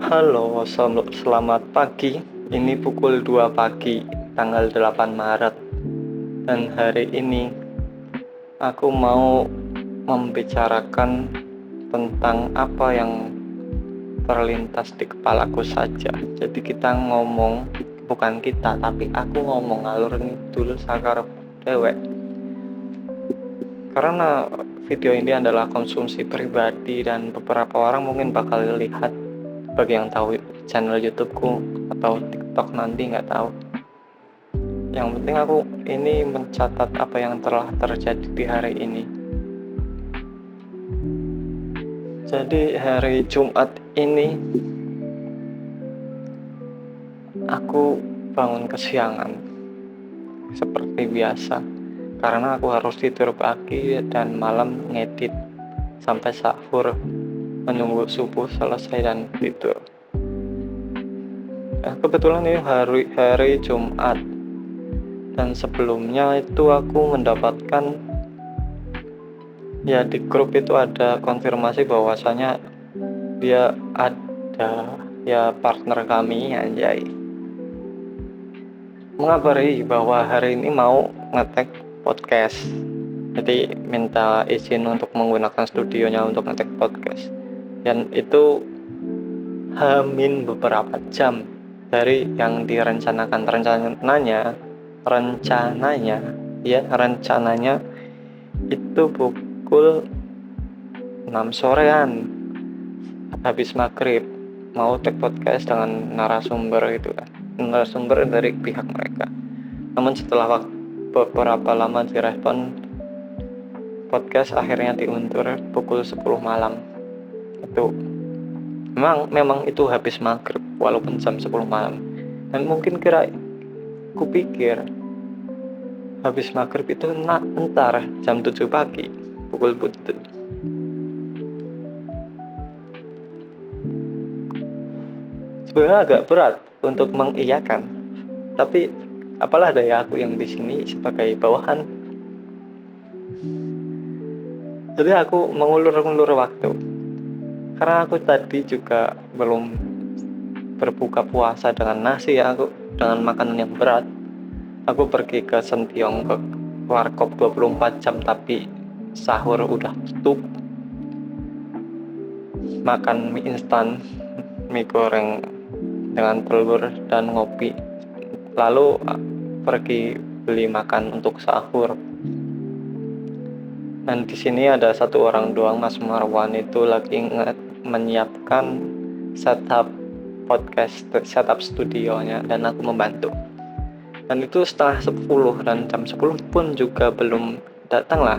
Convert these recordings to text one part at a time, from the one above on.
Halo, selamat pagi. Ini pukul 2 pagi, tanggal 8 Maret. Dan hari ini aku mau membicarakan tentang apa yang terlintas di kepalaku saja. Jadi kita ngomong, bukan kita, tapi aku ngomong ngalur ngidul sakar dewek. Karena video ini adalah konsumsi pribadi dan beberapa orang mungkin bakal lihat, bagi yang tahu channel YouTubeku atau TikTok nanti nggak tahu. Yang penting aku ini mencatat apa yang telah terjadi di hari ini. Jadi hari Jumat ini aku bangun kesiangan seperti biasa karena aku harus tidur pagi dan malam ngedit sampai sahur, menunggu subuh selesai dan tidur. Kebetulan ini hari Jumat, dan sebelumnya itu aku mendapatkan di grup itu ada konfirmasi bahwasanya dia ada partner kami anjay mengabari bahwa hari ini mau ngetek podcast. Jadi minta izin untuk menggunakan studionya untuk ngetek podcast, dan itu hamin beberapa jam dari yang direncanakan. Rencananya itu pukul 6 sorean habis maghrib mau take podcast dengan narasumber dari pihak mereka. Namun setelah beberapa lama direspon, podcast akhirnya diundur pukul 10 malam. Itu memang itu habis maghrib walaupun jam 10 malam. Dan mungkin kupikir habis maghrib itu entar jam 7 pagi pukul butut. Sebenarnya agak berat untuk mengiyakan, tapi apalah daya aku yang di sini sebagai bawahan. Jadi aku mengulur waktu karena aku tadi juga belum berbuka puasa dengan nasi aku dengan makanan yang berat. Aku pergi ke Sentiong, ke warkop 24 jam, tapi sahur udah tutup. Makan mie instan, mie goreng dengan telur dan ngopi. Lalu pergi beli makan untuk sahur. Dan di sini ada satu orang doang, Mas Marwan itu lagi menyiapkan setup podcast, setup studionya, dan aku membantu. Dan itu setengah 10, dan jam 10 pun juga belum datang lah.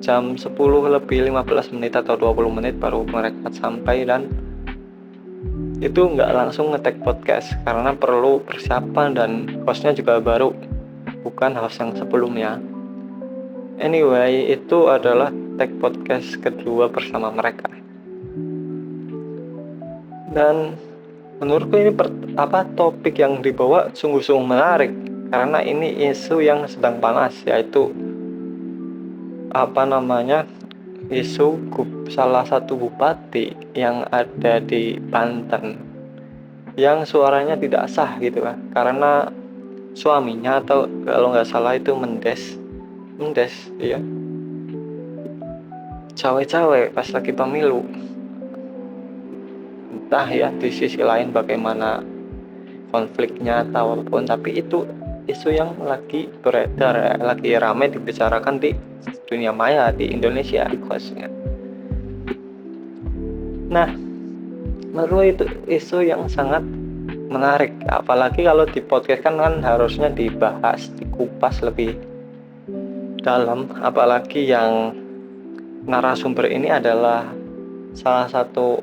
Jam 10 lebih 15 menit atau 20 menit baru mereka sampai, dan itu nggak langsung ngetek podcast karena perlu persiapan dan hostnya juga baru, bukan host yang sebelumnya. Anyway, itu adalah tag podcast kedua bersama mereka. Dan menurutku ini topik yang dibawa sungguh-sungguh menarik karena ini isu yang sedang panas, yaitu isu salah satu bupati yang ada di Banten yang suaranya tidak sah gitu kan, karena suaminya, atau kalau nggak salah itu mendes ya, cawe-cawe pas lagi pemilu. Entah ya di sisi lain bagaimana konfliknya atau apapun, tapi itu isu yang lagi beredar, lagi ramai dibicarakan di dunia maya di Indonesia khususnya. Nah, menurut itu isu yang sangat menarik, apalagi kalau di podcast kan harusnya dibahas, dikupas lebih dalam, apalagi yang narasumber ini adalah salah satu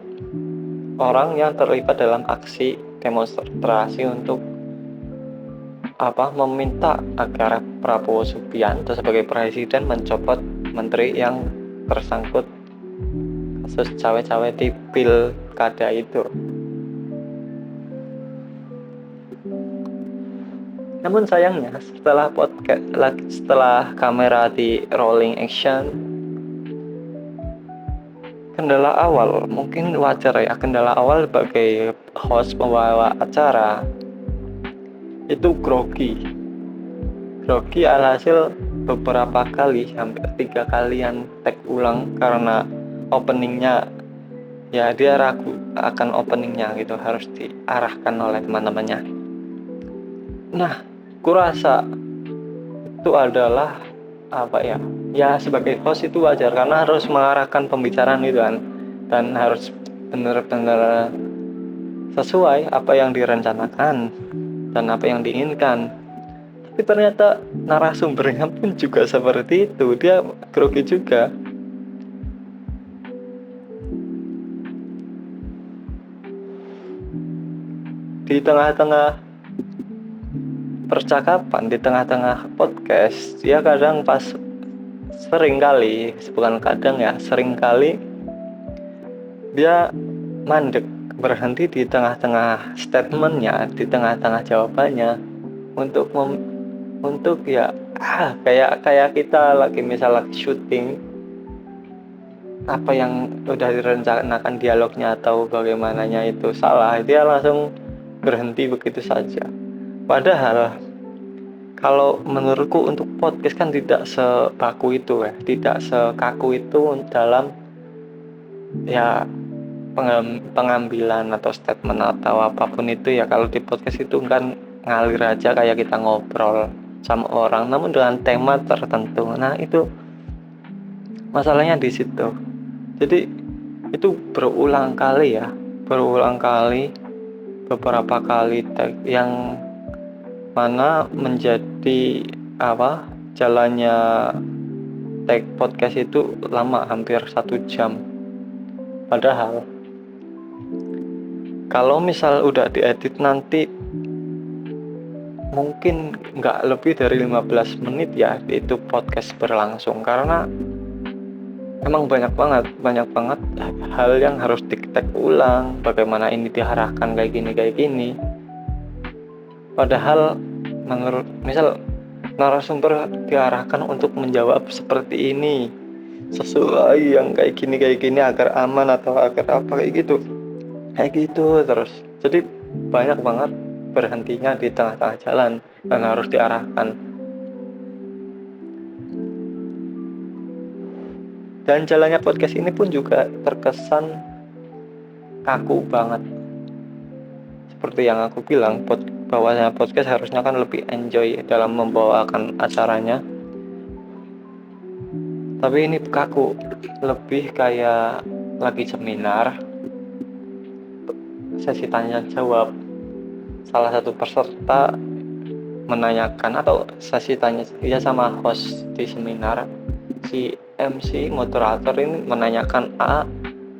orang yang terlibat dalam aksi demonstrasi untuk meminta agar Prabowo Subianto sebagai presiden mencopot menteri yang tersangkut kasus cawe-cawe di pilkada itu. Namun sayangnya setelah kamera di rolling action, Kendala awal mungkin wajar ya, kendala awal sebagai host pembawa acara itu grogi alhasil beberapa kali, hampir 3 kalian tag ulang karena openingnya, ya dia ragu akan openingnya gitu, harus diarahkan oleh teman-temannya. Nah, kurasa itu adalah ya sebagai host itu wajar karena harus mengarahkan pembicaraan gitu kan, dan harus benar-benar sesuai apa yang direncanakan dan apa yang diinginkan. Tapi ternyata narasumbernya pun juga seperti itu, dia grogi juga. Di tengah-tengah percakapan, di tengah-tengah podcast, dia kadang sering kali dia mandek, berhenti di tengah-tengah statementnya, di tengah-tengah jawabannya untuk ya kayak kita lagi syuting, apa yang udah direncanakan dialognya atau bagaimananya itu salah, dia langsung berhenti begitu saja. Padahal kalau menurutku untuk podcast kan tidak sebaku itu ya, tidak sekaku itu dalam ya pengambilan atau statement atau apapun itu ya. Kalau di podcast itu kan ngalir aja kayak kita ngobrol sama orang, namun dengan tema tertentu. Nah, itu masalahnya di situ. Jadi itu berulang kali beberapa kali tag, yang mana menjadi jalannya tag podcast itu lama, hampir 1 jam. Padahal kalau misal udah diedit nanti mungkin nggak lebih dari 15 menit ya itu podcast berlangsung, karena emang banyak banget hal yang harus di-tag ulang, bagaimana ini diarahkan kayak gini. Padahal menurut misal narasumber diarahkan untuk menjawab seperti ini, sesuai yang kayak gini agar aman atau agar apa kayak gitu terus. Jadi banyak banget berhentinya di tengah-tengah jalan dan harus diarahkan. Dan jalannya podcast ini pun juga terkesan kaku banget. Seperti yang aku bilang, bahwasanya podcast harusnya kan lebih enjoy dalam membawakan acaranya. Tapi ini kaku, lebih kayak lagi seminar, sesi tanya jawab. Salah satu peserta menanyakan, atau sesi tanya ya sama host di seminar, si MC moderator ini menanyakan A,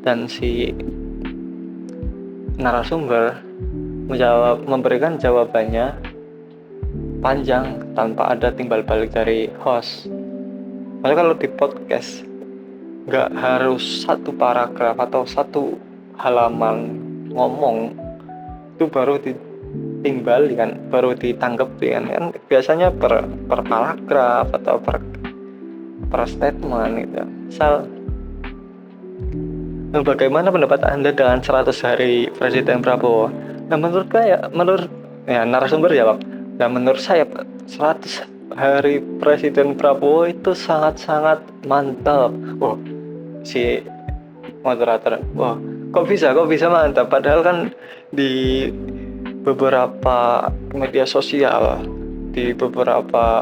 dan si narasumber memberikan jawabannya panjang tanpa ada timbal balik dari host. Malah kalau di podcast nggak harus 1 paragraf atau 1 halaman ngomong itu baru ditimbali kan, baru ditanggapi kan biasanya per paragraf atau per statement gitu. Misal, bagaimana pendapat Anda dengan 100 hari Presiden Prabowo? Nah, menurut narasumber jawab, nah menurut saya 100 hari Presiden Prabowo itu sangat-sangat mantap. Si moderator, kok bisa mantap? Padahal kan di beberapa media sosial, di beberapa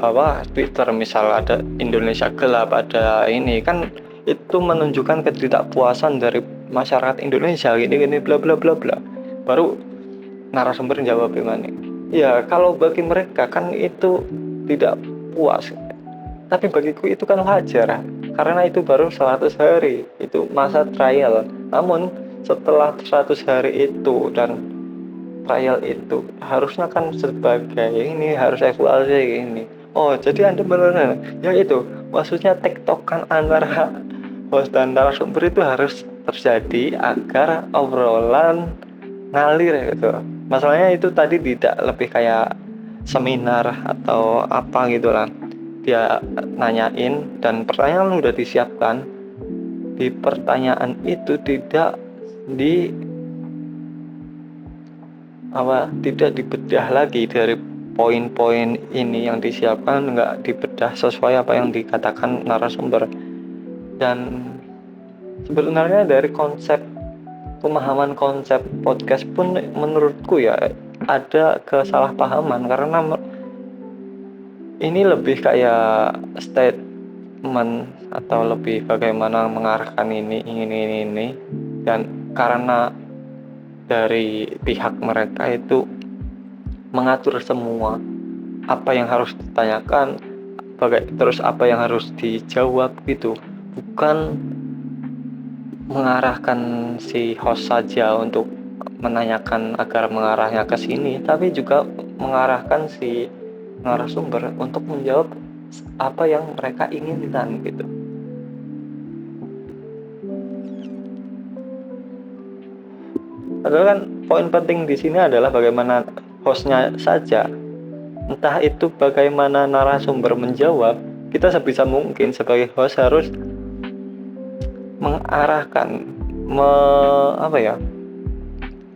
Twitter misal ada Indonesia Gelap, ada ini kan, itu menunjukkan ketidakpuasan dari masyarakat Indonesia gini bla bla bla bla. Baru narasumber jawab gimana? Ya kalau bagi mereka kan itu tidak puas, tapi bagiku itu kan wajar karena itu baru 100 hari, itu masa trial. Namun setelah 100 hari itu dan trial itu harusnya kan sebagai ini harus evaluasi ini. Jadi Anda benar, ya itu maksudnya tektokan antara host dan narasumber itu harus terjadi agar obrolan ngalir gitu. Masalahnya itu tadi tidak lebih kayak seminar atau apa gitu lah. Dia nanyain dan pertanyaan udah disiapkan, di pertanyaan itu tidak dibedah lagi dari poin-poin ini yang disiapkan, nggak dibedah sesuai apa yang dikatakan narasumber. Dan sebenarnya dari pemahaman konsep podcast pun menurutku ya ada kesalahpahaman, karena ini lebih kayak statement atau lebih bagaimana mengarahkan ini, dan karena dari pihak mereka itu mengatur semua apa yang harus ditanyakan, terus apa yang harus dijawab gitu, bukan mengarahkan si host saja untuk menanyakan agar mengarahnya ke sini, tapi juga mengarahkan si narasumber untuk menjawab apa yang mereka inginkan gitu. Padahal kan poin penting di sini adalah bagaimana hostnya saja. Entah itu bagaimana narasumber menjawab, kita sebisa mungkin sebagai host harus mengarahkan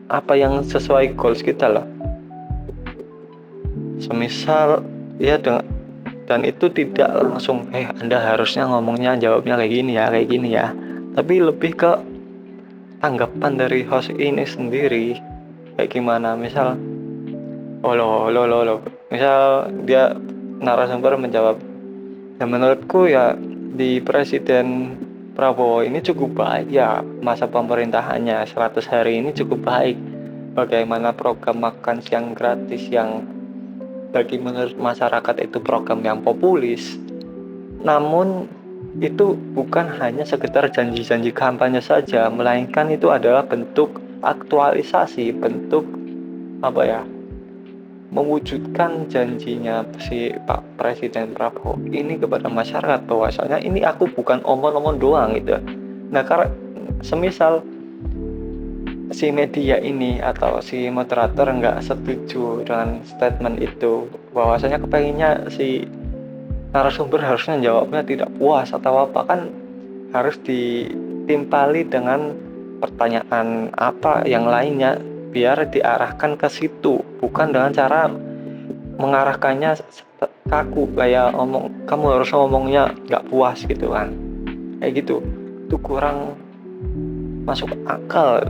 apa yang sesuai goals kita lah. Semisal ya dan itu tidak langsung Anda harusnya ngomongnya jawabnya kayak gini ya, tapi lebih ke tanggapan dari host ini sendiri kayak gimana. Misal misal dia narasumber menjawab, ya menurutku ya di Presiden Prabowo ini cukup baik ya, masa pemerintahannya 100 hari ini cukup baik. Bagaimana program makan siang gratis yang bagi menurut masyarakat itu program yang populis, namun itu bukan hanya sekedar janji-janji kampanye saja, melainkan itu adalah bentuk aktualisasi, bentuk mewujudkan janjinya si Pak Presiden Prabowo ini kepada masyarakat, bahwasanya ini aku bukan omong-omong doang gitu. Nah, karena semisal si media ini atau si moderator nggak setuju dengan statement itu, bahwasanya kepenginnya si narasumber harusnya jawabnya tidak puas atau apa, kan harus ditimpali dengan pertanyaan apa yang lainnya biar diarahkan ke situ, bukan dengan cara mengarahkannya kaku kayak kamu harus ngomongnya nggak puas gitu kan, kayak gitu. Itu kurang masuk akal.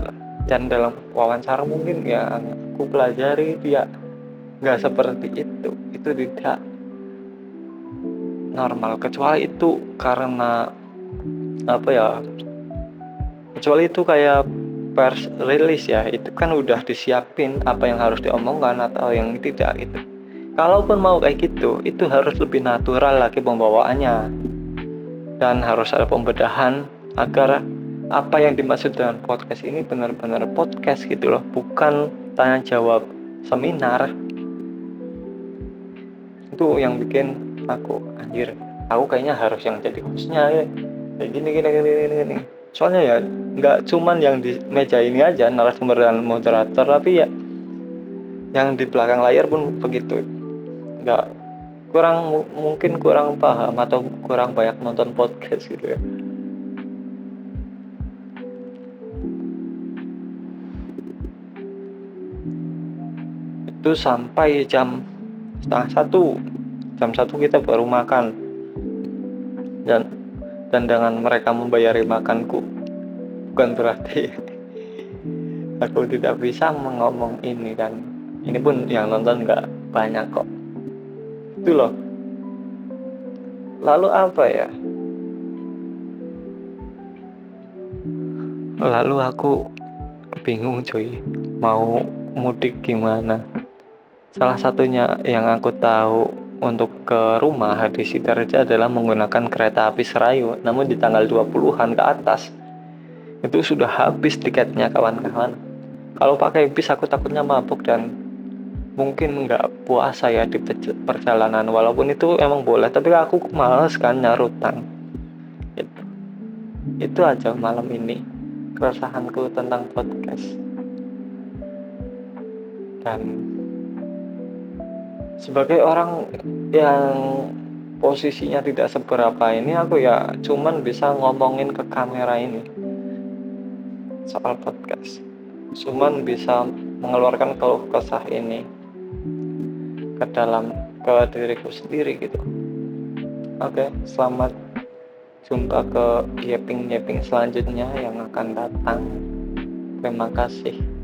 Dan dalam wawancara mungkin ya aku pelajari dia nggak seperti itu tidak normal, kecuali itu karena kecuali itu kayak pers release ya, itu kan udah disiapin apa yang harus diomongkan atau yang tidak gitu. Kalaupun mau kayak gitu, itu harus lebih natural lagi pembawaannya, dan harus ada pembedahan agar apa yang dimaksud dengan podcast ini benar-benar podcast gitu loh, bukan tanya jawab seminar. Itu yang bikin aku kayaknya harus yang jadi hostnya ya kayak gini. Soalnya ya nggak cuman yang di meja ini aja narasumber dan moderator, tapi ya yang di belakang layar pun begitu. Nggak mungkin kurang paham atau kurang banyak nonton podcast gitu ya. Itu sampai jam 1:30 kita baru makan, dan dengan mereka membayari makanku bukan berarti aku tidak bisa mengomong ini, dan ini pun yang nonton nggak banyak kok. Itu loh. Lalu lalu aku bingung cuy, mau mudik gimana. Salah satunya yang aku tahu untuk ke rumah di Sidoarjo adalah menggunakan kereta api Serayu, namun di tanggal 20-an ke atas itu sudah habis tiketnya kawan-kawan. Kalau pakai bis aku takutnya mabuk dan mungkin nggak puasa ya di perjalanan, walaupun itu emang boleh, tapi aku males kan nyarutang gitu. Itu aja malam ini keresahanku tentang podcast. Dan sebagai orang yang posisinya tidak seberapa ini, aku ya cuman bisa ngomongin ke kamera ini soal podcast, cuman bisa mengeluarkan keluh kesah ini ke diriku sendiri gitu. Oke, selamat jumpa ke yapping selanjutnya yang akan datang. Terima kasih.